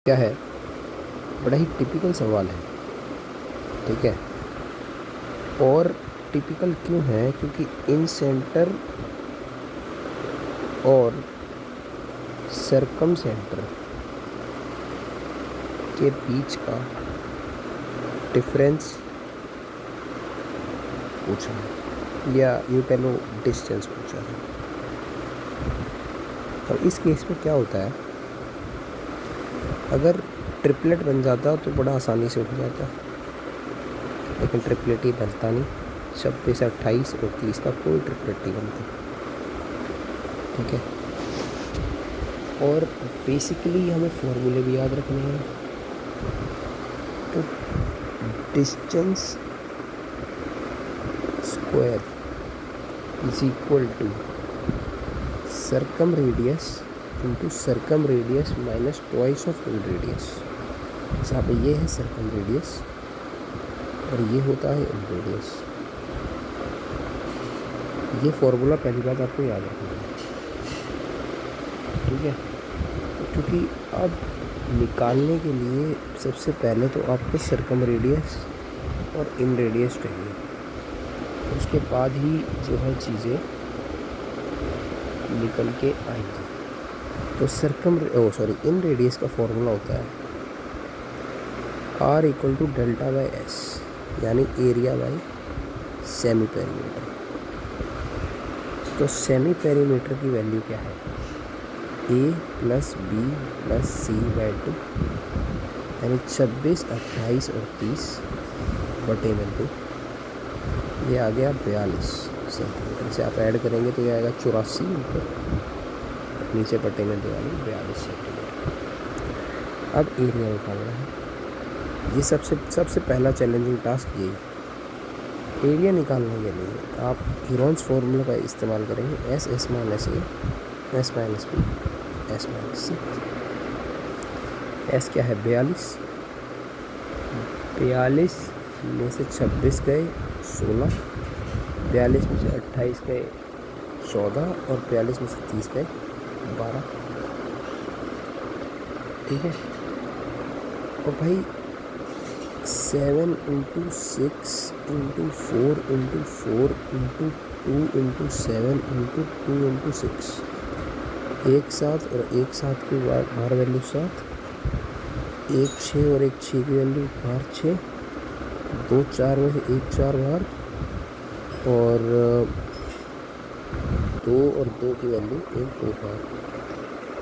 क्या है, बड़ा ही टिपिकल सवाल है। ठीक है, और टिपिकल क्यों है? क्योंकि इन सेंटर और सरकम सेंटर के बीच का डिफरेंस पूछा है, या यूँ कह लो डिस्टेंस पूछा है। और इस केस में क्या होता है, अगर ट्रिपलेट बन जाता तो बड़ा आसानी से हो जाता, लेकिन ट्रिपलेट ही बनता नहीं। 26, 28 और 30 का कोई ट्रिपलेट नहीं बनता। ठीक है, और बेसिकली हमें फॉर्मूले भी याद रखने हैं। तो distance square is equal to circumradius into circumradius minus twice of inradius. जहाँ पे ये है सर्कम रेडियस और ये होता है इन रेडियस। ये फॉर्मूला पहली बात आपको याद रखना है। ठीक है, क्योंकि अब निकालने के लिए सबसे पहले तो आपको सर्कम रेडियस और इन रेडियस चाहिए, उसके बाद ही जो है चीज़ें निकल के आएंगी। तो इन रेडियस का फॉर्मूला होता है R equal to delta by S, यानी एरिया बाई सेमी पेरीमीटर। तो सेमी पेरीमीटर की वैल्यू क्या है? A plus B plus C by 2, यानी 26, 28 और 30 बटे में 2। ये आ गया 42 सेंटीमीटर। से आप ऐड करेंगे तो ये आएगा 84 मीटर, नीचे बटे में 2 यानी 42 सेंटीमीटर। अब एरिया निकालना है। ये सबसे पहला चैलेंजिंग टास्क यही। एरिया निकालने के लिए आप हीरोन्स फार्मूला का इस्तेमाल करेंगे, S S minus A, S minus B, S minus C. S क्या है? 42। 42 में से 26 गए 16, 42 में से 28 गए 14 और 42 में से 30 गए 12। ठीक है, और भाई 7 into 6 into 4 into 4 into 2 into 7 into 2 into 6, एक साथ और एक साथ की बाहर वैल्यू 7, एक 6 और एक 6 की वैल्यू बाहर 6, 2 4 में से एक 4 बाहर, और 2 और 2 की वैल्यू एक 2 बाहर।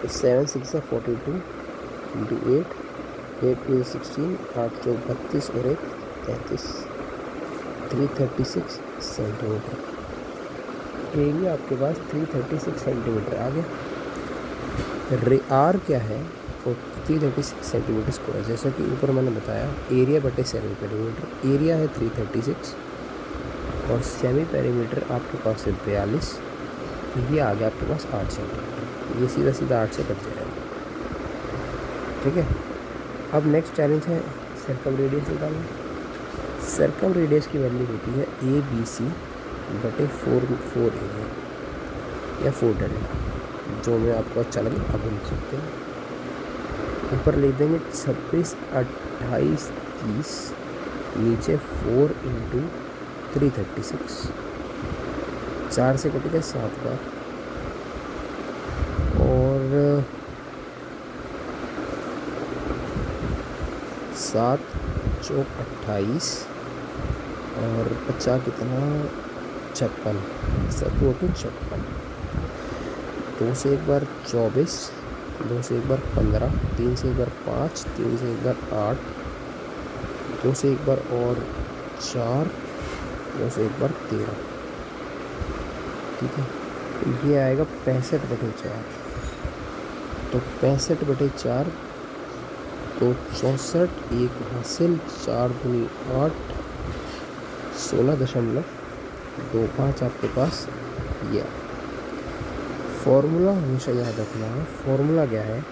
तो 7 6 42 इंटू 8, 8 2 16, 8 4 32 और 1 33, 336 सेंटीमीटर। एरिया आपके पास 336 सेंटीमीटर आ गया। आर क्या है? और 336 सेंटीमीटर स्क्वायर। जैसा कि ऊपर मैंने बताया, एरिया बटे सेमी पेरीमीटर। एरिया है 336 और सेमी पेरीमीटर आपके पास है 42। तो ये आ गया आपके पास 8 सेंटीमीटर। ये सीधा सीधा 8 से कट जाएगा। ठीक है, अब नेक्स्ट चैलेंज है सर्कम रेडियस निकालना। सर्कम रेडियस की वैल्यू होती है ए बी सी बटे 4 एरिया या 4 डेल्टा, जो मैं आपको अच्छा लगे आप लिख सकते हैं। ऊपर लिख देंगे 26, 28, 30, नीचे 4 इंटू 336, 4 से कटेगा 7 बार, और 7 चौक 28 और 50 कितना 56, 7 56। 2 से एक बार 24, 2 से एक बार 15, 3 से एक बार 5, 3 से एक बार 8, 2 से एक बार और 4, 2 से एक बार 13। ठीक है, तो ये आएगा 65/4। तो 65/4 तो 64, एक हासिल, 4 दूनी 8, 16.25 आपके पास। ये फॉर्मूला हमेशा याद रखना है। फॉर्मूला क्या है?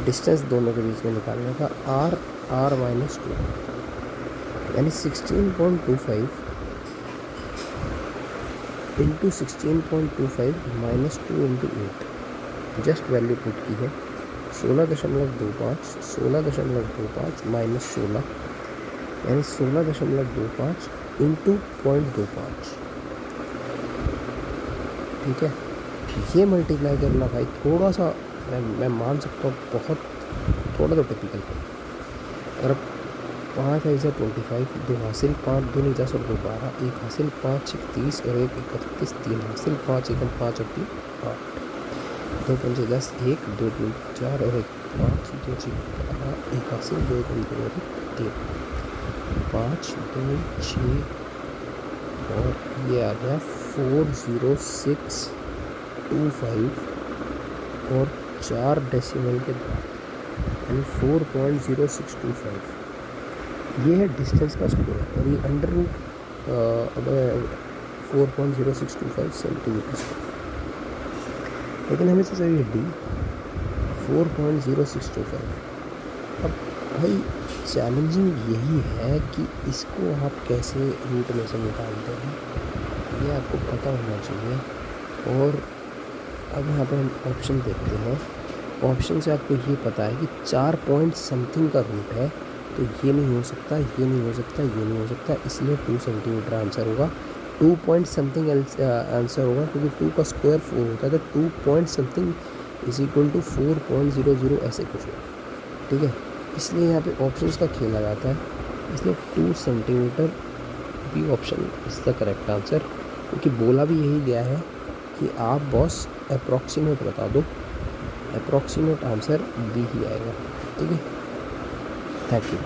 डिस्टेंस दोनों के बीच में निकालने का, R माइनस 2, यानी 16.25 into 16.25 minus 2 into 8। Just value put की है, 16.25 माइनस 16 यानी 16.25 इंटू 0.25, ठीक है। ये मल्टीप्लाई करना भाई थोड़ा सा मैं मान सकता हूँ बहुत थोड़ा तो टिपिकल है। और अब 5 ऐसा 25, 2 हासिल 5 2 नहीं 10 और 2 12, 1 हासिल 5 6 30 और 1 31, 3 हासिल 5 1 5 और 3 8, 2 5 10, 1 2 3 4 और 1 5 2 6 12, 1 हासिल 2 1 2 और 3 5 2 6 और ये आ गया 40625 और 4 डेसिमल के यानी 4.0625। ये है डिस्टेंस का स्क्वायर और ये अंडर रूट 4.0625 सेंटीमीटर स्क्वायर। लेकिन हमें तो चाहिए डी 4.0625। अब भाई चैलेंजिंग यही है कि इसको आप कैसे रूट में से निकालते हैं, ये आपको पता होना चाहिए। और अब यहाँ पर हम ऑप्शन देखते हैं। ऑप्शन से आपको ये पता है कि 4 पॉइंट समथिंग का रूट है, तो ये नहीं हो सकता, ये नहीं हो सकता, ये नहीं हो सकता, इसलिए 2 सेंटीमीटर आंसर होगा। 2 पॉइंट समथिंग आंसर होगा क्योंकि 2 का स्क्वायर 4 होता है, तो 2 point something is equal to 4.00 ऐसे कुछ होगा, ठीक है। इसलिए यहाँ पे ऑप्शंस का खेला जाता है, इसलिए 2 सेंटीमीटर भी option is the correct answer. क्योंकि बोला भी यही गया है कि आप बॉस अप्रॉक्सीमेट बता दो, अप्रॉक्सीमेट आंसर बी ही आएगा, ठीक है। Thank you.